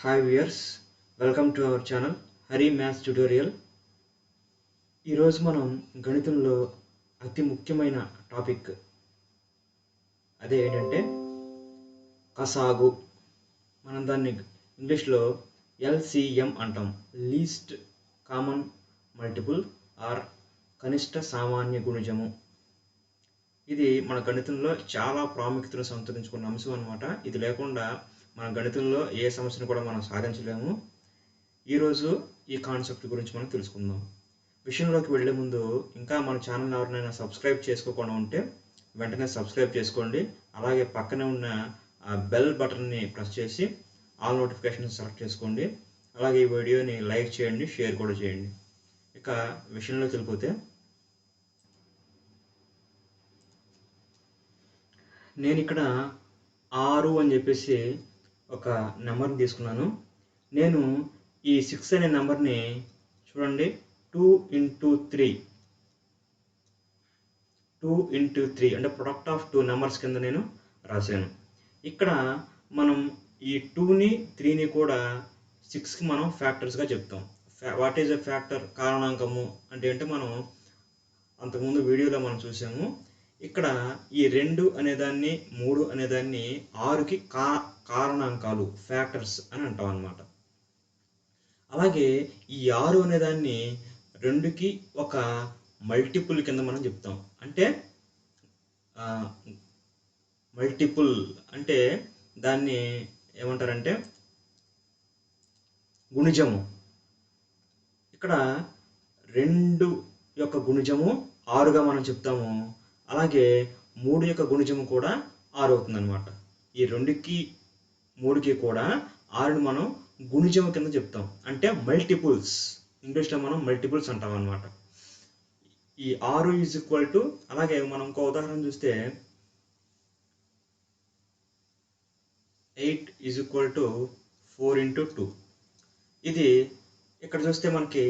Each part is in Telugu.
Hi viewers, welcome to our channel Hari Maths Tutorial. ఈరోజు మనం గణితంలో అతి ముఖ్యమైన టాపిక్ అదే ఏంటంటే కసాగు. మనం దాన్ని ఇంగ్లీష్లో LCM అంటాం, లీస్ట్ కామన్ మల్టిపుల్ ఆర్ కనిష్ట సామాన్య గుణిజము. ఇది మన గణితంలో చాలా ప్రాముఖ్యతను సంతరించుకున్న అంశం అన్నమాట. ఇది లేకుండా మన గణితంలో ఏ సమస్యను కూడా మనం సాధించలేము. ఈరోజు ఈ కాన్సెప్ట్ గురించి మనం తెలుసుకుందాం. విషయంలోకి వెళ్ళే ముందు ఇంకా మన ఛానల్ ఎవరినైనా సబ్స్క్రైబ్ చేసుకోకుండా ఉంటే వెంటనే సబ్స్క్రైబ్ చేసుకోండి. అలాగే పక్కనే ఉన్న బెల్ బటన్ని ప్రెస్ చేసి ఆల్ నోటిఫికేషన్స్ సెలెక్ట్ చేసుకోండి. అలాగే ఈ వీడియోని లైక్ చేయండి, షేర్ కూడా చేయండి. ఇక విషయంలోకి వెళ్ళిపోతే, నేను ఇక్కడ 6 అని చెప్పేసి ఒక నెంబర్ని తీసుకున్నాను. నేను ఈ 6 అనే నెంబర్ని చూడండి 2 into 3 అంటే ప్రొడక్ట్ ఆఫ్ 2 నెంబర్స్ కింద నేను రాశాను. ఇక్కడ మనం ఈ 2ని 3ని కూడా 6కి మనం ఫ్యాక్టర్స్గా చెప్తాం. What is a factor? కారణాంకము అంటే ఏంటో మనం అంతకుముందు వీడియోలో మనం చూసాము. ఇక్కడ ఈ 2 అనేదాన్ని 3 అనేదాన్ని 6కి కారణాంకాలు, ఫ్యాక్టర్స్ అని అంటాం అన్నమాట. అలాగే ఈ 6 అనేదాన్ని 2కి ఒక మల్టిపుల్ కింద మనం చెప్తాం. అంటే మల్టిపుల్ అంటే దాన్ని ఏమంటారంటే గుణిజము. ఇక్కడ 2 యొక్క గుణిజము 6గా మనం చెప్తాము. అలాగే 3 యొక్క గుణిజము కూడా 6 అవుతుంది అనమాట. ఈ 2కి 3కి కూడా 6ని మనం గుణిజము కింద చెప్తాం. అంటే మల్టిపుల్స్, ఇంగ్లీష్లో మనం మల్టిపుల్స్ అంటాం అనమాట. ఈ 6 ఈజ్ ఈక్వల్ టు, అలాగే మనం ఇంకో ఉదాహరణ చూస్తే 8 ఈజ్ ఈక్వల్ టు 4 into 2. ఇది ఇక్కడ చూస్తే మనకి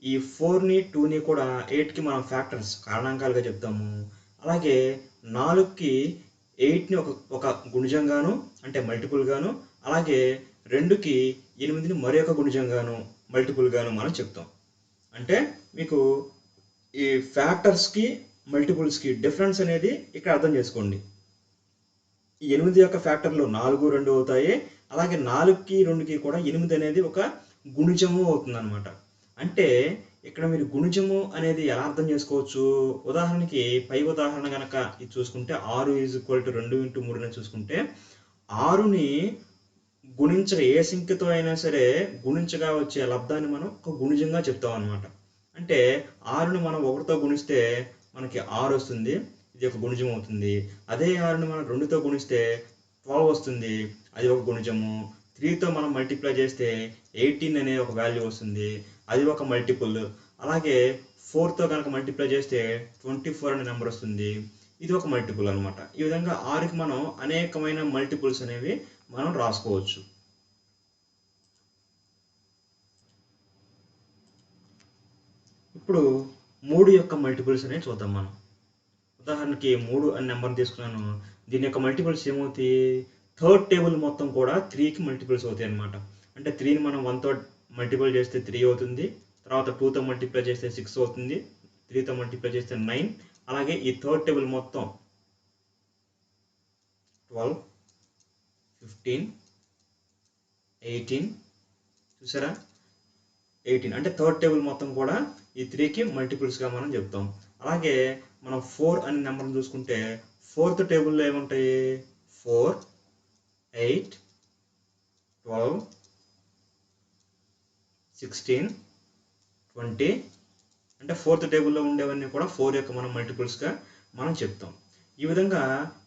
ఈ 4ని 2ని కూడా 8కి మనం ఫ్యాక్టర్స్, కారణాంకాలుగా చెప్తాము. అలాగే 4కి 8ని ఒక గుణిజంగాను అంటే మల్టిపుల్గాను, అలాగే 2కి 8ని మరొక గుణిజంగాను మల్టిపుల్గాను మనం చెప్తాం. అంటే మీకు ఈ ఫ్యాక్టర్స్కి మల్టిపుల్స్కి డిఫరెన్స్ అనేది ఇక్కడ అర్థం చేసుకోండి. ఈ 8 యొక్క ఫ్యాక్టర్లు 4, 2 అవుతాయి. అలాగే 4కి 2కి కూడా 8 అనేది ఒక గుణిజము అవుతుంది అనమాట. అంటే ఇక్కడ మీరు గుణిజము అనేది ఎలా అర్థం చేసుకోవచ్చు? ఉదాహరణకి పై ఉదాహరణ కనుక ఇది చూసుకుంటే 6 ఈజ్ ఈక్వల్ టు 2 into 3 అని చూసుకుంటే 6ని గుణించగా, ఏ సంఖ్యతో అయినా సరే గుణించగా వచ్చే లబ్ధాన్ని మనం ఒక గుణిజంగా చెప్తాం అనమాట. అంటే 6ని మనం 1తో గుణిస్తే మనకి 6 వస్తుంది, ఇది ఒక గుణిజం అవుతుంది. అదే 6ని మనం 2తో గుణిస్తే 12 వస్తుంది, అది ఒక గుణిజము. 3తో మనం మల్టిప్లై చేస్తే 18 అనే ఒక వాల్యూ వస్తుంది, అది ఒక మల్టిపుల్. అలాగే 4తో కనుక మల్టిప్లై చేస్తే 24 అనే నెంబర్ వస్తుంది, ఇది ఒక మల్టిపుల్ అనమాట. ఈ విధంగా 6కి మనం అనేకమైన మల్టిపుల్స్ అనేవి మనం రాసుకోవచ్చు. ఇప్పుడు 3 యొక్క మల్టిపుల్స్ అనేవి చూద్దాం మనం. ఉదాహరణకి 3 అనే నెంబర్ని తీసుకున్నాను. దీని యొక్క మల్టిపుల్స్ ఏమవుతాయి? థర్డ్ టేబుల్ మొత్తం కూడా 3కి మల్టిపుల్స్ అవుతాయి అనమాట. అంటే 3ని మనం 1తో మల్టిపుల్ చేస్తే 3 అవుతుంది, తర్వాత 2తో మల్టిప్లై చేస్తే 6 అవుతుంది, 3తో మల్టిప్లై చేస్తే 9. అలాగే ఈ థర్డ్ టేబుల్ మొత్తం 12, 15, 18, చూసారా 18. అంటే థర్డ్ టేబుల్ మొత్తం కూడా ఈ 3కి మల్టిపుల్స్గా మనం చెప్తాం. అలాగే మనం 4 అనే నెంబర్ని చూసుకుంటే ఫోర్త్ టేబుల్లో ఏముంటాయి? 4, 8, 12, 16, 20. అంటే ఫోర్త్ టేబుల్లో ఉండేవన్నీ కూడా 4 యొక్క మనం మల్టిపుల్స్గా మనం చెప్తాం. ఈ విధంగా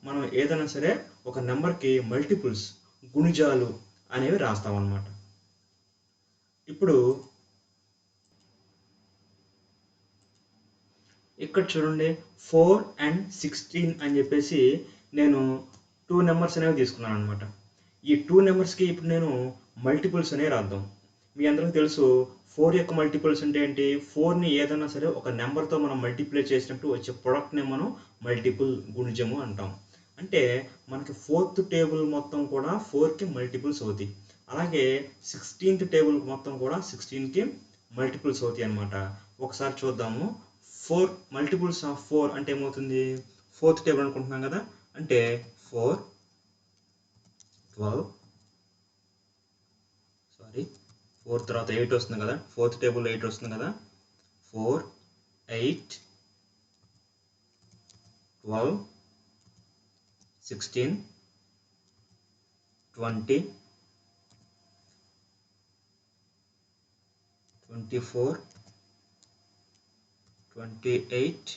మనం ఏదైనా సరే ఒక నెంబర్కి మల్టిపుల్స్, గుణిజాలు అనేవి రాస్తాం అన్నమాట. ఇప్పుడు ఇక్కడ చూడండి 4 and 16 అని చెప్పేసి నేను 2 నెంబర్స్ అనేవి తీసుకున్నాను అనమాట. ఈ 2 నెంబర్స్కి ఇప్పుడు నేను మల్టిపుల్స్ అనేవి రాద్దాం. మీ అందరికీ తెలుసు 4 యొక్క మల్టిపుల్స్ అంటే ఏంటి? 4ని ఏదైనా సరే ఒక నెంబర్తో మనం మల్టిప్లై చేసినప్పుడు వచ్చే ప్రొడక్ట్ని మనం మల్టిపుల్, గుణిజము అంటాం. అంటే మనకి 4th టేబుల్ మొత్తం కూడా 4కి మల్టిపుల్స్ అవుతాయి. అలాగే 16th టేబుల్ మొత్తం కూడా 16కి మల్టిపుల్స్ అవుతాయి అనమాట. ఒకసారి చూద్దాము. 4 మల్టిపుల్స్ ఆఫ్ 4 అంటే ఏమవుతుంది? 4th టేబుల్ అనుకుంటున్నాం కదా, అంటే 4 12 4 తర్వాత 8 వస్తుంది కదా, 4th టేబుల్లో 8 వస్తుంది కదా, 4 8 12 16 20 24 28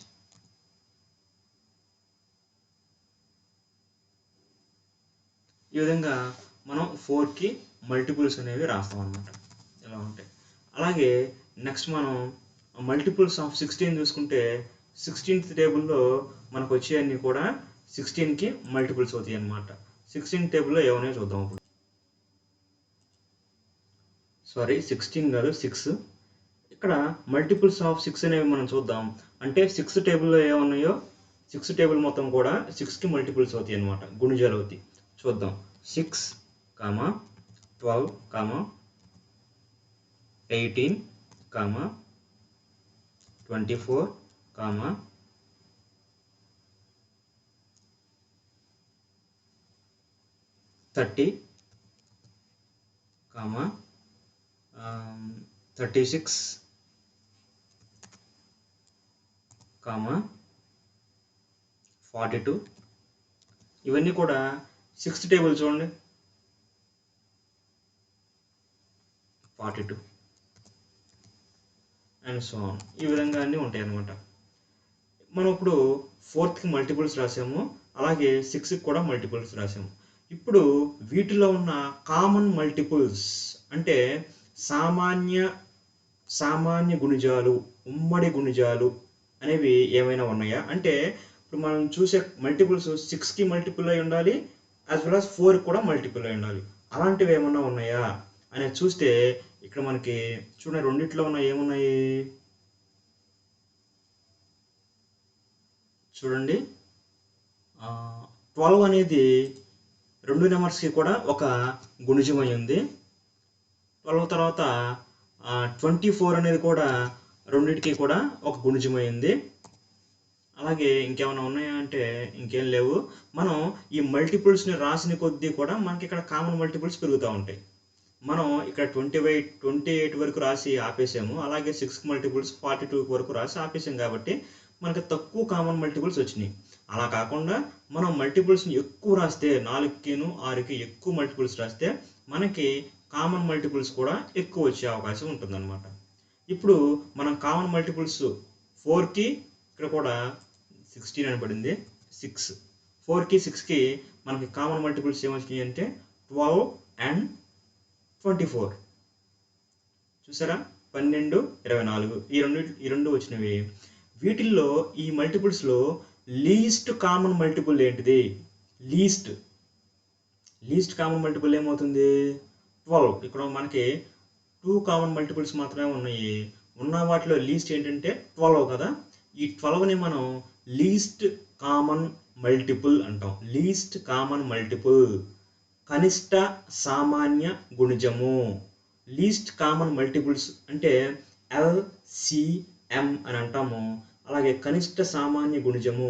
ఈ విధంగా మనం 4కి మల్టిపుల్స్ అనేవి రాస్తాం అనమాట. ఇలా ఉంటాయి. అలాగే నెక్స్ట్ మనం మల్టిపుల్స్ ఆఫ్ 16 చూసుకుంటే 16th టేబుల్లో మనకు వచ్చేవన్నీ కూడా 16కి మల్టిపుల్స్ అవుతాయి అనమాట. 16th టేబుల్లో ఏమన్నా చూద్దాం ఇప్పుడు. 16 కాదు 6. ఇక్కడ మల్టిపుల్స్ ఆఫ్ 6 అనేవి మనం చూద్దాం. అంటే 6 టేబుల్లో ఏమున్నాయో 6 టేబుల్ మొత్తం కూడా 6కి మల్టిపుల్స్ అవుతాయి అనమాట, గుణిజాలు అవుతాయి. చూద్దాం. 6, 12, 18, 24, 30, 36, 42. ఇవన్నీ కూడా 6th టేబుల్ చూడండి, 42 అండ్ సో ఆన్. ఈ విధంగా అన్నీ ఉంటాయి అన్నమాట. మనం ఇప్పుడు 4th మల్టిపుల్స్ రాసాము, అలాగే 6కి కూడా మల్టిపుల్స్ రాసాము. ఇప్పుడు వీటిలో ఉన్న కామన్ మల్టిపుల్స్ అంటే సామాన్య గుణిజాలు, ఉమ్మడి గుణిజాలు అనేవి ఏమైనా ఉన్నాయా? అంటే ఇప్పుడు మనం చూసే మల్టిపుల్స్ 6కి మల్టిపుల్ అయి ఉండాలి, యాజ్ వెల్ as 4 కూడా మల్టిపుల్ అయి ఉండాలి. అలాంటివి ఏమన్నా ఉన్నాయా అనేది చూస్తే ఇక్కడ మనకి చూడండి, రెండిట్లో ఉన్న ఏమున్నాయి చూడండి. 12 అనేది 2 నెంబర్స్కి కూడా ఒక గుణిజమై ఉంది. 12 తర్వాత 24 అనేది కూడా రెండింటికి కూడా ఒక గుణిజమైంది. అలాగే ఇంకేమైనా ఉన్నాయా అంటే ఇంకేం లేవు. మనం ఈ మల్టిపుల్స్ని రాసిన కొద్దీ కూడా మనకి ఇక్కడ కామన్ మల్టిపుల్స్ పెరుగుతూ ఉంటాయి. మనం ఇక్కడ 28 వరకు రాసి ఆపేసాము, అలాగే 6 మల్టిపుల్స్ 42 వరకు రాసి ఆపేసాం కాబట్టి మనకి తక్కువ కామన్ మల్టిపుల్స్ వచ్చినాయి. అలా కాకుండా మనం మల్టిపుల్స్ని ఎక్కువ రాస్తే 4కి 6కి ఎక్కువ మల్టిపుల్స్ రాస్తే మనకి కామన్ మల్టిపుల్స్ కూడా ఎక్కువ వచ్చే అవకాశం ఉంటుందన్నమాట. ఇప్పుడు మనం కామన్ మల్టిపుల్స్ 4కి ఇక్కడ కూడా 16 అని పడింది, 6 4కి 6కి మనకి కామన్ మల్టిపుల్స్ ఏమొచ్చినాయి అంటే 12 అండ్ 24. చూసారా, 12, 24 ఈ రెండు వచ్చినవి. వీటిల్లో ఈ మల్టిపుల్స్లో లీస్ట్ కామన్ మల్టిపుల్ ఏంటిది? లీస్ట్ కామన్ మల్టిపుల్ ఏమవుతుంది? 12. ఇక్కడ మనకి 2 కామన్ మల్టిపుల్స్ మాత్రమే ఉన్నాయి. ఉన్న వాటిలో లీస్ట్ ఏంటంటే 12 కదా. ఈ 12ని మనం లీస్ట్ కామన్ మల్టిపుల్ అంటాం. లీస్ట్ కామన్ మల్టిపుల్, కనిష్ట సామాన్య గుణిజము. లీస్ట్ కామన్ మల్టిపుల్స్ అంటే LCM అని అంటాము. అలాగే కనిష్ట సామాన్య గుణిజము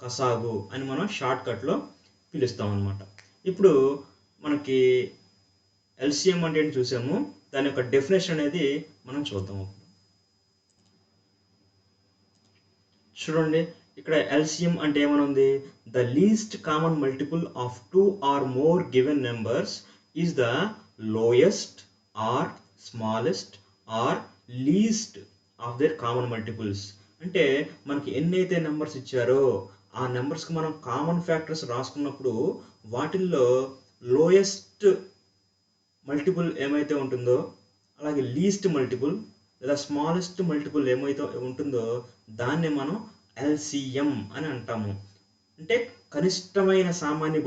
కసాగు అని మనం షార్ట్కట్లో పిలుస్తాం అన్నమాట. ఇప్పుడు మనకి LCM అంటే ఏంటి చూసాము, దాని యొక్క డెఫినేషన్ అనేది మనం చూద్దాము. చూడండి, ఇక్కడ LCM అంటే ఏమనుంది? The least common multiple of 2 or more given numbers is the lowest or smallest or least of their common multiples. అంటే మనకి ఎన్నైతే నెంబర్స్ ఇచ్చారో ఆ నెంబర్స్కి మనం కామన్ ఫ్యాక్టర్స్ రాసుకున్నప్పుడు వాటిల్లో లోయెస్ట్ మల్టిపుల్ ఏమైతే ఉంటుందో, అలాగే లీస్ట్ మల్టిపుల్ లేదా స్మాలెస్ట్ మల్టిపుల్ ఏమైతే ఉంటుందో దాన్ని మనం LCM అని అంటాము. అంటే కనిష్టమైన సామాన్య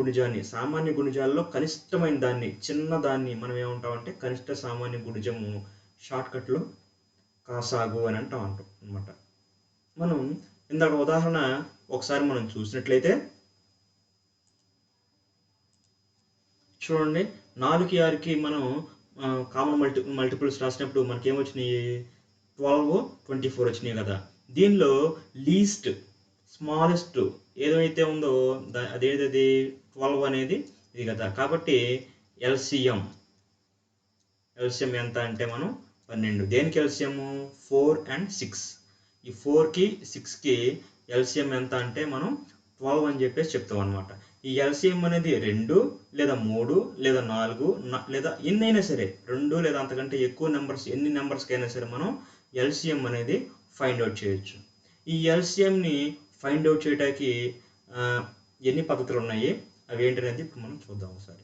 గుణిజాల్లో కనిష్టమైన దాన్ని, చిన్నదాన్ని మనం ఏమంటామంటే కనిష్ట సామాన్య గుణిజము, షార్ట్కట్లో కాసాగు అని అంటాం అనమాట. మనం ఇందాక ఉదాహరణ ఒకసారి మనం చూసినట్లయితే చూడండి 4కి 6కి మనం కామన్ మల్టిపుల్స్ రాసినప్పుడు మనకి ఏమొచ్చినాయి 12 24 వచ్చినాయి కదా. దీనిలో లీస్ట్ స్మాలెస్ట్ ఏదైతే ఉందో అదేది 12 అనేది ఇది కదా. కాబట్టి ఎల్సిఎం ఎంత అంటే మనం 12. దేనికి ఎల్సిఎం 4 and 6. ఈ 4కి 6కి ఎల్సిఎం ఎంత అంటే మనం 12 అని చెప్పేసి చెప్తాం అనమాట. ఈ ఎల్సిఎం అనేది 2 లేదా 3 లేదా 4 లేదా ఎన్నైనా సరే 2 లేదా అంతకంటే ఎక్కువ నెంబర్స్ ఎన్ని నెంబర్స్కి అయినా సరే మనం ఎల్సిఎం అనేది ఫైండ్ అవుట్ చేయొచ్చు. ఈ ఎల్సిఎంని ఫైండ్ అవుట్ చేయడానికి ఎన్ని పద్ధతులు ఉన్నాయి అవి ఏంటనేది ఇప్పుడు మనం చూద్దాం ఒకసారి.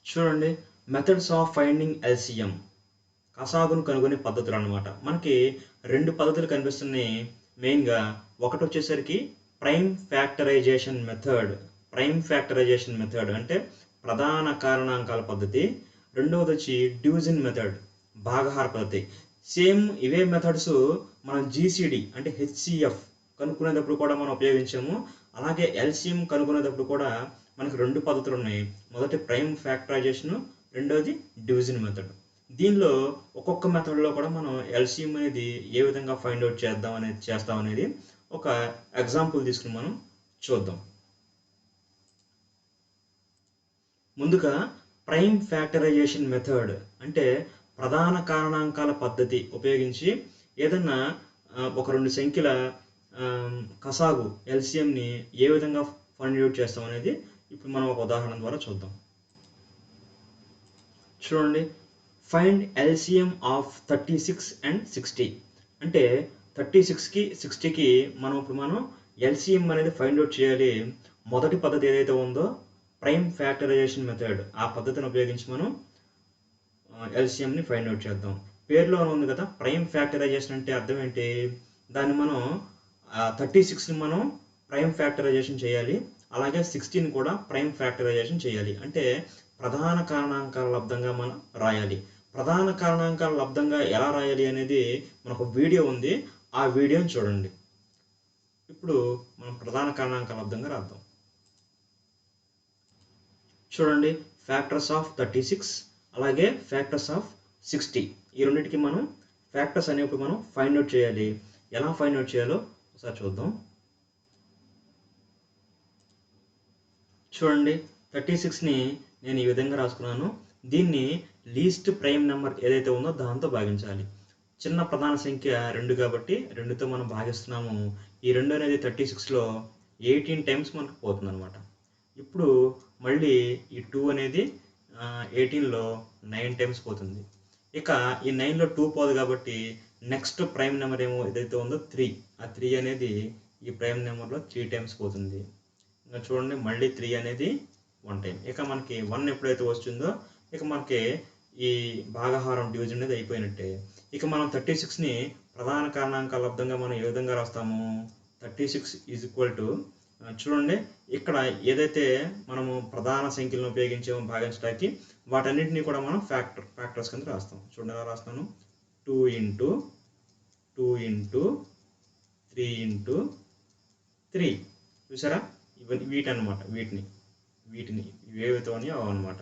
చూడండి, మెథడ్స్ ఆఫ్ ఫైండింగ్ ఎల్సిఎం, కసాగును కనుగొనే పద్ధతులు అనమాట. మనకి 2 పద్ధతులు కనిపిస్తున్నాయి మెయిన్గా. ఒకటి వచ్చేసరికి ప్రైమ్ ఫ్యాక్టరైజేషన్ మెథడ్ అంటే ప్రధాన కారణాంకాల పద్ధతి. రెండవది వచ్చి డివిజన్ మెథడ్, భాగహార పద్ధతి. సేమ్ ఇవే మెథడ్స్ మనం జీసీడీ అంటే హెచ్సిఎఫ్ కనుక్కునేటప్పుడు కూడా మనం ఉపయోగించాము. అలాగే ఎల్సిఎం కనుక్కునేటప్పుడు కూడా మనకు 2 పద్ధతులు ఉన్నాయి. మొదటి ప్రైమ్ ఫ్యాక్టరైజేషన్, రెండవది డివిజన్ మెథడ్. దీనిలో ఒక్కొక్క మెథడ్లో కూడా మనం ఎల్సిఎం అనేది ఏ విధంగా ఫైండ్ అవుట్ చేస్తాం అనేది ఒక ఎగ్జాంపుల్ తీసుకుని మనం చూద్దాం. ముందుగా ప్రైమ్ ఫ్యాక్టరైజేషన్ మెథడ్ అంటే ప్రధాన కారణాంకాల పద్ధతి ఉపయోగించి ఏదన్నా ఒక 2 సంఖ్యల కసాగు ఎల్సిఎంని ఏ విధంగా ఫైండ్ అవుట్ చేస్తాం అనేది ఇప్పుడు మనం ఒక ఉదాహరణ ద్వారా చూద్దాం. చూడండి, ఫైండ్ ఎల్సిఎం ఆఫ్ 36 and 60 అంటే 36కి 60కి మనం ఎల్సిఎం అనేది ఫైండ్ అవుట్ చేయాలి. మొదటి పద్ధతి ఏదైతే ఉందో ప్రైమ్ ఫ్యాక్టరైజేషన్ మెథడ్, ఆ పద్ధతిని ఉపయోగించి మనం ఎల్సిఎంని ఫైండ్ అవుట్ చేద్దాం. పేరులో ఉంది కదా ప్రైమ్ ఫ్యాక్టరైజేషన్ అంటే అర్థం ఏంటి, దాన్ని మనం 36ని మనం ప్రైమ్ ఫ్యాక్టరైజేషన్ చేయాలి, అలాగే 16 కూడా ప్రైమ్ ఫ్యాక్టరైజేషన్ చేయాలి. అంటే ప్రధాన కారణాంకాల లబ్ధంగా మనం రాయాలి. ప్రధాన కారణాంకాల లబ్ధంగా ఎలా రాయాలి అనేది మనకు వీడియో ఉంది, ఆ వీడియోని చూడండి. ఇప్పుడు మనం ప్రధాన కారణాంకాల లబ్ధంగా రాద్దాం. చూడండి, ఫ్యాక్టర్స్ ఆఫ్ 36 అలాగే ఫ్యాక్టర్స్ ఆఫ్ 60 ఈ రెండింటికి మనం ఫ్యాక్టర్స్ అనేవి మనం ఫైండ్ అవుట్ చేయాలి. ఎలా ఫైండ్ అవుట్ చేయాలో ఒకసారి చూద్దాం. చూడండి, 36ని నేను ఈ విధంగా రాసుకున్నాను. దీన్ని లీస్ట్ ప్రైమ్ నెంబర్ ఏదైతే ఉందో దాంతో భాగించాలి. చిన్న ప్రధాన సంఖ్య 2 కాబట్టి 2తో మనం భాగిస్తున్నాము. ఈ 2 అనేది 36లో 18 టైమ్స్ మనకు పోతుంది అనమాట. ఇప్పుడు మళ్ళీ ఈ 2 అనేది 18లో 9 టైమ్స్ పోతుంది. ఇక ఈ 9లో 2 పోదు కాబట్టి నెక్స్ట్ ప్రైమ్ నెంబర్ ఏదైతే ఉందో 3, ఆ 3 అనేది ఈ ప్రైమ్ నెంబర్లో 3 టైమ్స్ పోతుంది. ఇంకా చూడండి, మళ్ళీ 3 అనేది 1 టైం. ఇక మనకి 1 ఎప్పుడైతే వస్తుందో ఇక మనకి ఈ భాగహారం డివిజన్ అనేది అయిపోయినట్టే. ఇక మనం 36ని ప్రధాన కారణాంకాల లబ్ధంగా మనం ఏ విధంగా రాస్తాము, 36 ఈజ్ ఈక్వల్ టు చూడండి, ఇక్కడ ఏదైతే మనము ప్రధాన సంఖ్యలను ఉపయోగించామో భాగించడానికి వాటన్నింటినీ కూడా మనం ఫ్యాక్టర్స్ కింద రాస్తాం. చూడండి ఎలా రాస్తాను, 2 into 2 into 3 into 3. చూసారా, వీటనమాట, వీటిని ఇవేవితో అవన్నమాట.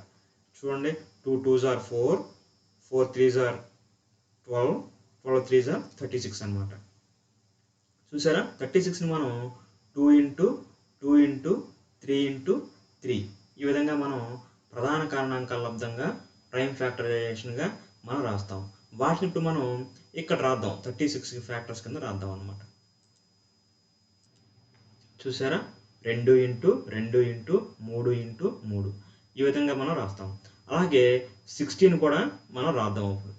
చూడండి, 2 2s are 4, 4 3s are 12, 12 3s are 36 అనమాట. చూసారా, 36ని మనం 2 into 2 into 3 into 3 ఈ విధంగా మనం ప్రధాన కారణాంకాల లబ్ధంగా ప్రైమ్ ఫ్యాక్టరైజేషన్గా మనం రాస్తాం. వాటిని ఇప్పుడు మనం ఇక్కడ రాద్దాం, 36 ఫ్యాక్టర్స్ కింద రాద్దాం అనమాట. చూసారా, 2 into 2 into 3 into 3 ఈ విధంగా మనం రాస్తాం. అలాగే 16 కూడా మనం రాద్దాం. ఇప్పుడు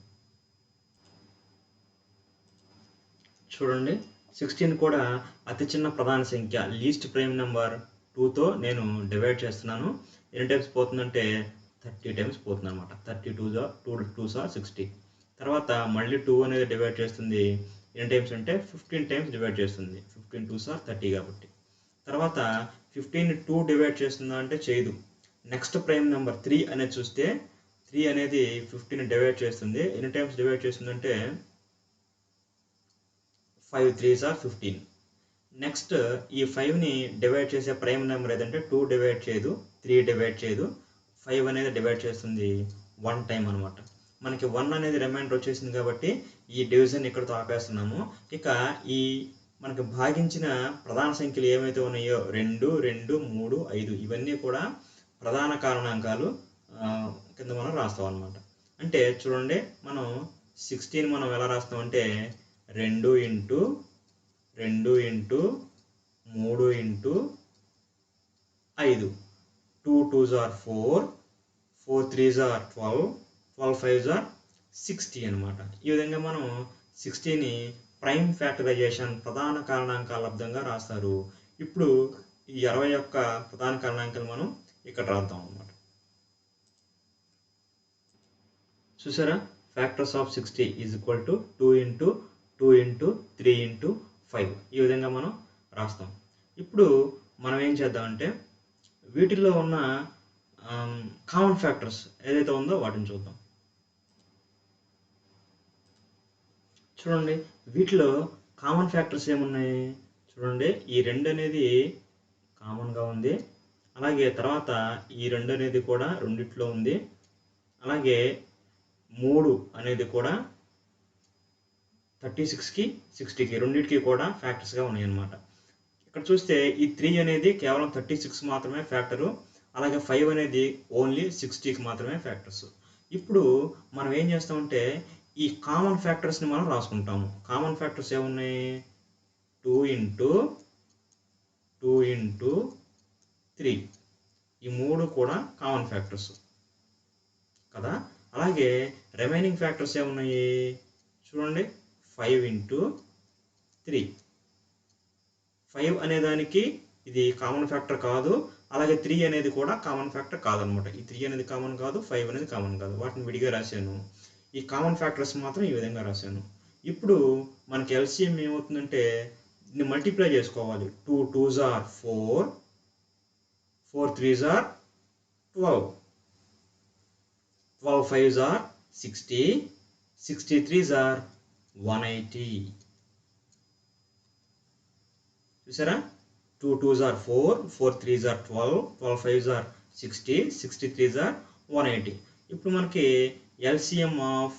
చూడండి, 16 కూడా అతి చిన్న ప్రధాన సంఖ్య లీస్ట్ ప్రైమ్ నెంబర్ 2తో నేను డివైడ్ చేస్తున్నాను. ఎన్ని టైమ్స్ పోతుందంటే 30 టైమ్స్ పోతుంది అనమాట. 32 are 60. తర్వాత మళ్ళీ 2 అనేది డివైడ్ చేస్తుంది. ఎన్ని టైమ్స్ అంటే 15 టైమ్స్ డివైడ్ చేస్తుంది. 15 2s are 30 కాబట్టి. తర్వాత 15ని 2 డివైడ్ చేస్తుందా అంటే చేయదు. నెక్స్ట్ ప్రైమ్ నెంబర్ 3 అనేది చూస్తే 3 అనేది 50ని డివైడ్ చేస్తుంది. ఎన్ని టైమ్స్ డివైడ్ చేస్తుందంటే 5 3s are 15. నెక్స్ట్ ఈ 5ని డివైడ్ చేసే ప్రైమ్ నెంబర్ ఏదంటే 2 డివైడ్ చేయదు, 3 డివైడ్ చేయదు, 5 అనేది డివైడ్ చేస్తుంది 1 టైం అనమాట. మనకి 1 అనేది రిమైండర్ వచ్చేసింది కాబట్టి ఈ డివిజన్ ఇక్కడతో ఆపేస్తున్నాము. ఇక ఈ మనకి భాగించిన ప్రధాన సంఖ్యలు ఏమైతే ఉన్నాయో 2 2 3 5 ఇవన్నీ కూడా ప్రధాన కారణాంకాలు కింద మనం రాస్తాం అనమాట. అంటే చూడండి, మనం 16 మనం ఎలా రాస్తామంటే 2 into 2 into 3 into 5, 2 2s are 4, 4 3s are 12, 12 5s are 60 అనమాట. ఈ విధంగా మనం 60ని ప్రైమ్ ఫ్యాక్టరైజేషన్ ప్రధాన కారణాంకాల లబ్ధంగా రాస్తారు. ఇప్పుడు ఈ 60 యొక్క ప్రధాన కారణాంకాలు మనం ఇక్కడ రాద్దాం అన్నమాట. చూసారా, factors of 60 is equal to 2 into 2 into 3 into 5 ఈ విధంగా మనం రాస్తాం. ఇప్పుడు మనం ఏం చేద్దామంటే వీటిల్లో ఉన్న కామన్ ఫ్యాక్టర్స్ ఏదైతే ఉందో వాటిని చూద్దాం. చూడండి, వీటిలో కామన్ ఫ్యాక్టర్స్ ఏమున్నాయి చూడండి. ఈ 2 అనేది కామన్గా ఉంది, అలాగే తర్వాత ఈ 2 అనేది కూడా రెండిట్లో ఉంది, అలాగే 3 అనేది కూడా 36కి 60కి రెండింటికి కూడా ఫ్యాక్టర్స్గా ఉన్నాయి అన్నమాట. ఇక్కడ చూస్తే ఈ 3 అనేది కేవలం 36 మాత్రమే ఫ్యాక్టరు, అలాగే 5 అనేది ఓన్లీ 60కి మాత్రమే ఫ్యాక్టర్స్. ఇప్పుడు మనం ఏం చేస్తామంటే ఈ కామన్ ఫ్యాక్టర్స్ని మనం రాసుకుంటాము. కామన్ ఫ్యాక్టర్స్ ఏమున్నాయి, 2 ఇంటూ 2 ఇంటూ 3 ఈ 3 కూడా కామన్ ఫ్యాక్టర్స్ కదా. అలాగే రిమైనింగ్ ఫ్యాక్టర్స్ ఏమున్నాయి చూడండి, 5 ఇంటూ 3. 5 అనేదానికి ఇది కామన్ ఫ్యాక్టర్ కాదు, అలాగే 3 అనేది కూడా కామన్ ఫ్యాక్టర్ కాదనమాట. ఈ 3 అనేది కామన్ కాదు, 5 అనేది కామన్ కాదు, వాటిని విడిగా రాశాను. ఈ కామన్ ఫ్యాక్టర్స్ మాత్రం ఈ విధంగా రాశాను. ఇప్పుడు మనకి ఎల్సిఎం ఏమవుతుందంటే దీన్ని మల్టిప్లై చేసుకోవాలి. 2 2s are 4, 4 3s are 12, 12 5s are 60, 60 3s are 180. చూసారా, 2 2s are 4, 4 3s are 12, 12 5s are 60, 60 3s are 180. ఇప్పుడు మనకి LCM of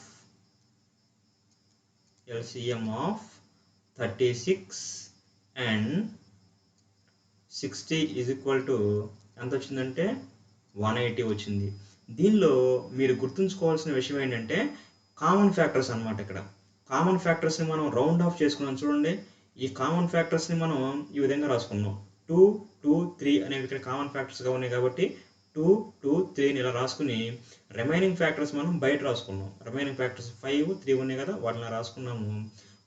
36 and 60 is equal to ఎంత వచ్చిందంటే 180 వచ్చింది. దీనిలో మీరు గుర్తుంచుకోవాల్సిన విషయం ఏంటంటే కామన్ ఫ్యాక్టర్స్ అనమాట. ఇక్కడ కామన్ ఫ్యాక్టర్స్ని మనం రౌండ్ ఆఫ్ చేసుకున్నాం చూడండి. ఈ కామన్ ఫ్యాక్టర్స్ని మనం ఈ విధంగా రాసుకున్నాం. 2 2 3 అనేవి ఇక్కడ కామన్ ఫ్యాక్టర్స్గా ఉన్నాయి కాబట్టి 2 2 3ని ఇలా రాసుకుని రిమైనింగ్ ఫ్యాక్టర్స్ మనం బయట రాసుకున్నాం. రిమైనింగ్ ఫ్యాక్టర్స్ 5 3 ఉన్నాయి కదా, వాటిని రాసుకున్నాము.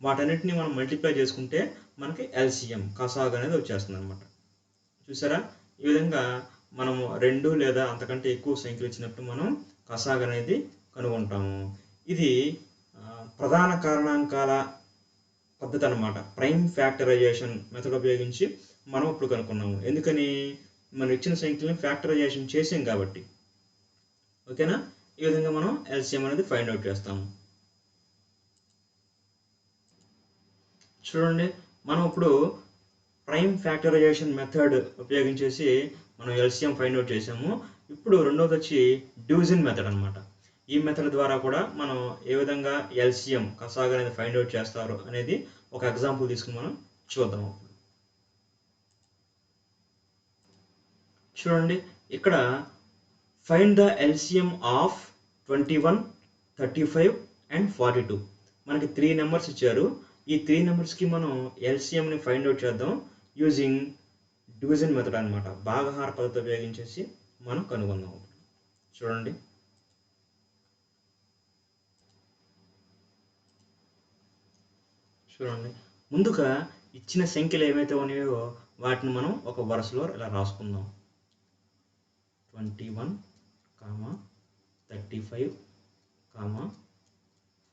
వాటన్నిటిని మనం మల్టిప్లై చేసుకుంటే మనకి ఎల్సిఎం కసాగ్ అనేది వచ్చేస్తుంది అనమాట. చూసారా, ఈ విధంగా మనము 2 లేదా అంతకంటే ఎక్కువ సంఖ్యలు ఇచ్చినప్పుడు మనం కసాగ్ అనేది కనుగొంటాము. ఇది ప్రధాన కారణాంకాల పద్ధతి అనమాట. ప్రైమ్ ఫ్యాక్టరైజేషన్ మెథడ్ ఉపయోగించి మనం ఇప్పుడు కనుక్కున్నాము. ఎందుకని, మనం ఇచ్చిన సంఖ్యలను ఫ్యాక్టరైజేషన్ చేసాం కాబట్టి. ఓకేనా, ఈ విధంగా మనం ఎల్సిఎం అనేది ఫైండ్ అవుట్ చేస్తాము. చూడండి, మనం ఇప్పుడు ప్రైమ్ ఫ్యాక్టరైజేషన్ మెథడ్ ఉపయోగించేసి మనం ఎల్సిఎం ఫైండ్ అవుట్ చేసాము. ఇప్పుడు రెండవది వచ్చి డివిజన్ మెథడ్ అనమాట. ఈ మెథడ్ ద్వారా కూడా మనం ఏ విధంగా ఎల్సిఎం కసాగ్ అనేది ఫైండ్ అవుట్ చేస్తారు అనేది ఒక ఎగ్జాంపుల్ తీసుకుని మనం చూద్దాం. చూడండి, ఇక్కడ find the LCM of 21, 35 and 42. మనకి 3 నెంబర్స్ ఇచ్చారు. ఈ 3 నెంబర్స్కి మనం ఎల్సిఎంని ఫైండ్ అవుట్ చేద్దాం యూజింగ్ డివిజన్ మెథడ్ అనమాట. భాగహార పద్ధతి ఉపయోగించేసి మనం కనుగొందాం. చూడండి, ముందుగా ఇచ్చిన సంఖ్యలు ఏవైతే ఉన్నాయో వాటిని మనం ఒక వరుసలో ఇలా రాసుకుందాం. 21, 35,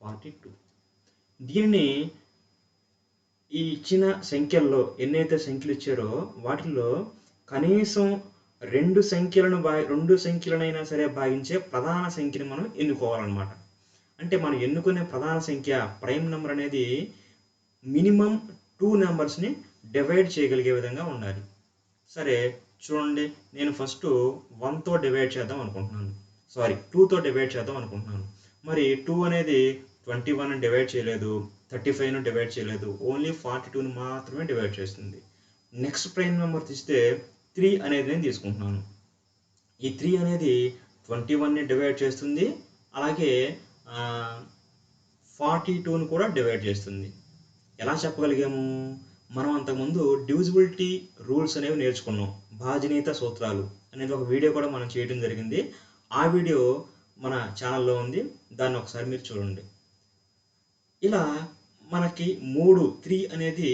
42. దీనిని ఈ ఇచ్చిన సంఖ్యల్లో ఎన్నైతే సంఖ్యలు ఇచ్చారో వాటిల్లో కనీసం రెండు సంఖ్యలనైనా సరే భాగించే ప్రధాన సంఖ్యని మనం ఎన్నుకోవాలన్నమాట. అంటే మనం ఎన్నుకునే ప్రధాన సంఖ్య ప్రైమ్ నెంబర్ అనేది మినిమం 2 నెంబర్స్ని డివైడ్ చేయగలిగే విధంగా ఉండాలి. సరే చూడండి, నేను ఫస్ట్ 1తో డివైడ్ చేద్దాం అనుకుంటున్నాను. 2తో డివైడ్ చేద్దాం అనుకుంటున్నాను. మరి 2 అనేది 21ని డివైడ్ చేయలేదు, 35ను డివైడ్ చేయలేదు, ఓన్లీ 42ని మాత్రమే డివైడ్ చేస్తుంది. నెక్స్ట్ ప్రైమ్ నెంబర్ తీస్తే 3 అనేది నేను తీసుకుంటున్నాను. ఈ 3 అనేది 21ని డివైడ్ చేస్తుంది, అలాగే 42ని కూడా డివైడ్ చేస్తుంది. ఎలా చెప్పగలిగాము? మనం అంతకుముందు డివిజిబిలిటీ రూల్స్ అనేవి నేర్చుకున్నాం. భాజనీయత సూత్రాలు అనేది ఒక వీడియో కూడా మనం చేయడం జరిగింది. ఆ వీడియో మన ఛానల్లో ఉంది, దాన్ని ఒకసారి మీరు చూడండి. ఇలా మనకి 3 అనేది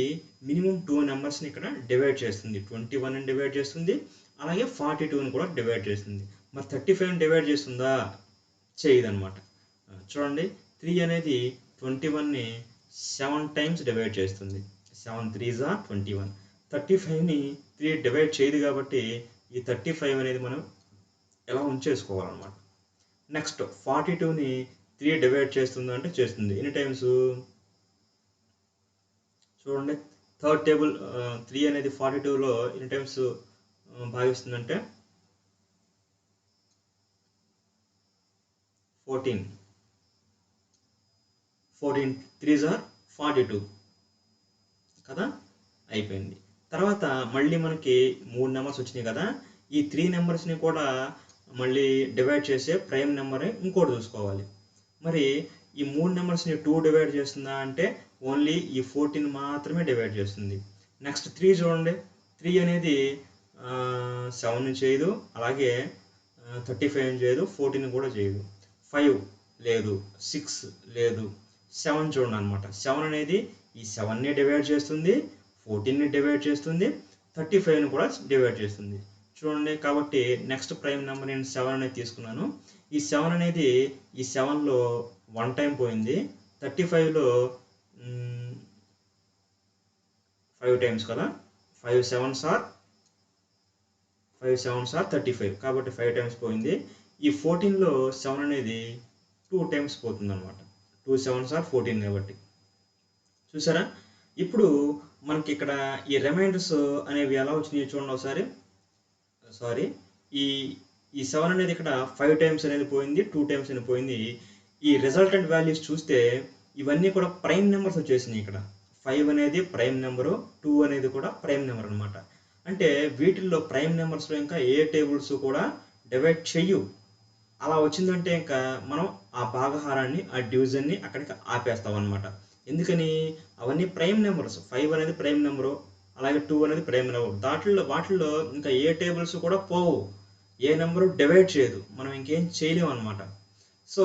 మినిమం 2 నెంబర్స్ని ఇక్కడ డివైడ్ చేస్తుంది. 21ని డివైడ్ చేస్తుంది, అలాగే 42ని కూడా డివైడ్ చేస్తుంది. మరి 35ని డివైడ్ చేస్తుందా? చేయదనమాట. చూడండి, 3 అనేది 21ని 7 టైమ్స్ డివైడ్ చేస్తుంది. 7 3s are 21. 35ని 3 డివైడ్ చేయదు కాబట్టి ఈ 35 అనేది మనం ఎలా ఉంచేసుకోవాలన్నమాట. నెక్స్ట్ 42ని 3 డివైడ్ చేస్తుందా అంటే చేస్తుంది. ఎన్ని టైమ్స్ చూడండి, థర్డ్ టేబుల్ 3 అనేది 42లో ఎన్ని టైమ్స్ భాగిస్తుందంటే 14 3s are 42 కదా, అయిపోయింది. తర్వాత మళ్ళీ మనకి 3 నెంబర్స్ వచ్చినాయి కదా, ఈ 3 నెంబర్స్ని కూడా మళ్ళీ డివైడ్ చేసే ప్రైమ్ నెంబర్ ఇంకోటి చూసుకోవాలి. మరి ఈ 3 నెంబర్స్ని 2 డివైడ్ చేస్తుందా అంటే ఓన్లీ ఈ 14 మాత్రమే డివైడ్ చేస్తుంది. నెక్స్ట్ 3 చూడండి, 3 అనేది 7ని చేయదు, అలాగే 35ని చేయదు, 14ని కూడా చేయదు. 5 లేదు, 6 లేదు, 7 చూడండి అనమాట. 7 అనేది ఈ 7ని డివైడ్ చేస్తుంది, 14ని డివైడ్ చేస్తుంది, 35ని కూడా డివైడ్ చేస్తుంది. చూడండి, కాబట్టి నెక్స్ట్ ప్రైమ్ నెంబర్ నేను 7 అనేది తీసుకున్నాను. ఈ 7 అనేది ఈ 7లో 1 టైం పోయింది, 35లో 5 టైమ్స్ కదా, 5 7s are 35 కాబట్టి 5 టైమ్స్ పోయింది. ఈ 14లో 7 అనేది 2 టైమ్స్ పోతుంది అనమాట. 2 7s are 14 కాబట్టి చూసారా. ఇప్పుడు మనకి ఇక్కడ ఈ రిమైండర్స్ అనేవి ఎలా వచ్చినాయి చూడండి ఒకసారి. ఈ 7 అనేది ఇక్కడ 5 టైమ్స్ అనేది పోయింది, 2 టైమ్స్ అనేది పోయింది. ఈ రిజల్టెంట్ వాల్యూస్ చూస్తే ఇవన్నీ కూడా ప్రైమ్ నెంబర్స్ వచ్చేసినాయి. ఇక్కడ 5 అనేది ప్రైమ్ నెంబరు, 2 అనేది కూడా ప్రైమ్ నెంబర్ అనమాట. అంటే వీటిల్లో ప్రైమ్ నెంబర్స్లో ఇంకా ఏ టేబుల్స్ కూడా డివైడ్ చెయ్యు. అలా వచ్చిందంటే ఇంకా మనం ఆ భాగహారాన్ని, ఆ డివిజన్ని అక్కడికి ఆపేస్తాం అనమాట. ఎందుకని? అవన్నీ ప్రైమ్ నెంబర్స్. 5 అనేది ప్రైమ్ నెంబరు, అలాగే 2 అనేది ప్రైమ్ నెంబర్. వాటిల్లో ఇంకా ఏ టేబుల్స్ కూడా పోవు, ఏ నెంబరు డివైడ్ చేయదు, మనం ఇంకేం చేయలేము అనమాట. సో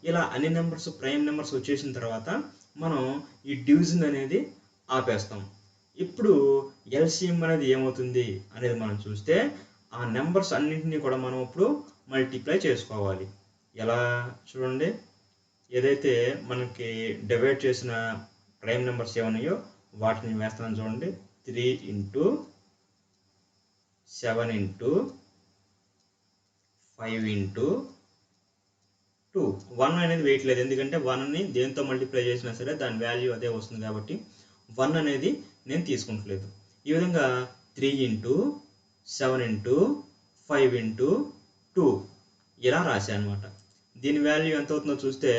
ఇలా అన్ని నెంబర్స్ ప్రైమ్ నెంబర్స్ వచ్చేసిన తర్వాత మనం ఈ డివిజన్ అనేది ఆపేస్తాం. ఇప్పుడు ఎల్సిఎం అనేది ఏమవుతుంది అనేది మనం చూస్తే ఆ నెంబర్స్ అన్నింటినీ కూడా మనం ఇప్పుడు మల్టిప్లై చేసుకోవాలి. ఎలా చూడండి, ఏదైతే మనకి డివైడ్ చేసిన ప్రైమ్ నెంబర్స్ ఏమన్నాయో వాటిని వేస్తాను చూడండి. 3 × 7 × 5 × 2. 1 అనేది వేయట్లేదు, ఎందుకంటే 1ని దేంతో మల్టిప్లై చేసినా సరే దాని వాల్యూ అదే వస్తుంది కాబట్టి 1 అనేది నేను తీసుకుంటలేదు. ఈ విధంగా 3 × 7 × 5 × 2 ఇలా రాశాను అనమాట. దీని వాల్యూ ఎంత అవుతుందో చూస్తే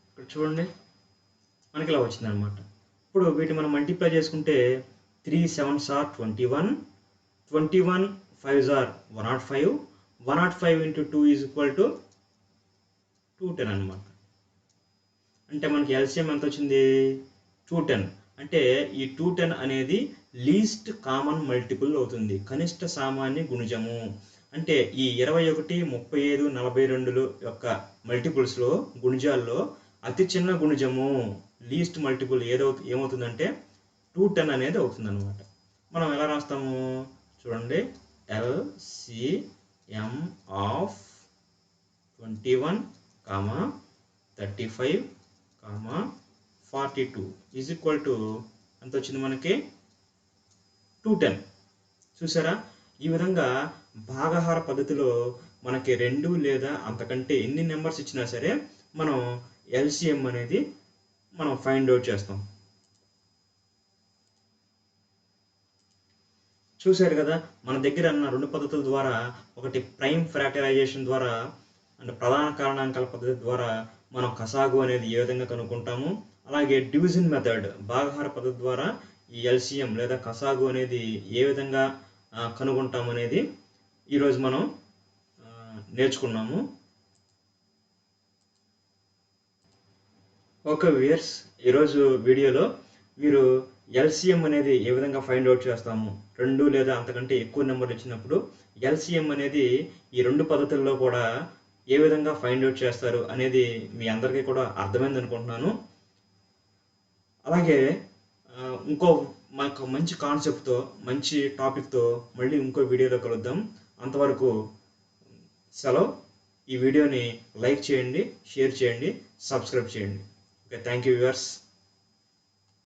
ఇక్కడ చూడండి, మనకి ఇలా వచ్చింది అనమాట. ఇప్పుడు వీటిని మనం మల్టిప్లై చేసుకుంటే 3 7s are 21, 21 5s are 105, 105 × 2 is equal to 210 అనమాట. అంటే మనకి ఎల్సిఎం ఎంత వచ్చింది? 210. అంటే ఈ 210 అనేది లీస్ట్ కామన్ మల్టిపుల్ అవుతుంది, కనిష్ట సామాన్య గుణిజము. అంటే ఈ 21, 35, 42 యొక్క మల్టిపుల్స్లో, గుణిజాల్లో అతి చిన్న గుణిజము, లీస్ట్ మల్టిపుల్ ఏమవుతుందంటే 210 అనేది అవుతుంది అనమాట. మనం ఎలా రాస్తాము చూడండి, LCM of 21, 35, 42 is equal to ఎంత వచ్చింది మనకి? 210. చూసారా? ఈ విధంగా భాగాహార పద్ధతిలో మనకి 2 లేదా అంతకంటే ఎన్ని నెంబర్స్ ఇచ్చినా సరే మనం ఎల్సిఎం అనేది మనం ఫైండ్ అవుట్ చేస్తాం. చూశారు కదా, మన దగ్గర ఉన్న 2 పద్ధతుల ద్వారా, ఒకటి ప్రైమ్ ఫ్రాక్టరైజేషన్ ద్వారా అంటే ప్రధాన కారణాంకాల పద్ధతి ద్వారా మనం కసాగు అనేది ఏ విధంగా కనుక్కుంటాము, అలాగే డివిజన్ మెథడ్ భాగాహార పద్ధతి ద్వారా ఈ ఎల్సిఎం లేదా కసాగు అనేది ఏ విధంగా కనుగొంటాం అనేది ఈరోజు మనం నేర్చుకున్నాము. ఓకే వ్యూయర్స్, ఈరోజు వీడియోలో మీరు ఎల్సిఎం అనేది ఏ విధంగా ఫైండ్ అవుట్ చేస్తాము, 2 లేదా అంతకంటే ఎక్కువ నెంబర్లు ఇచ్చినప్పుడు ఎల్సిఎం అనేది ఈ 2 పద్ధతుల్లో కూడా ఏ విధంగా ఫైండ్ అవుట్ చేస్తారు అనేది మీ అందరికీ కూడా అర్థమైంది అనుకుంటున్నాను. అలాగే ఇంకో మాకు మంచి కాన్సెప్ట్తో, మంచి టాపిక్తో మళ్ళీ ఇంకో వీడియోలో కలుద్దాం. అంతవరకు సెలవు. ఈ వీడియోని లైక్ చేయండి, షేర్ చేయండి, సబ్స్క్రైబ్ చేయండి. Okay, thank you viewers.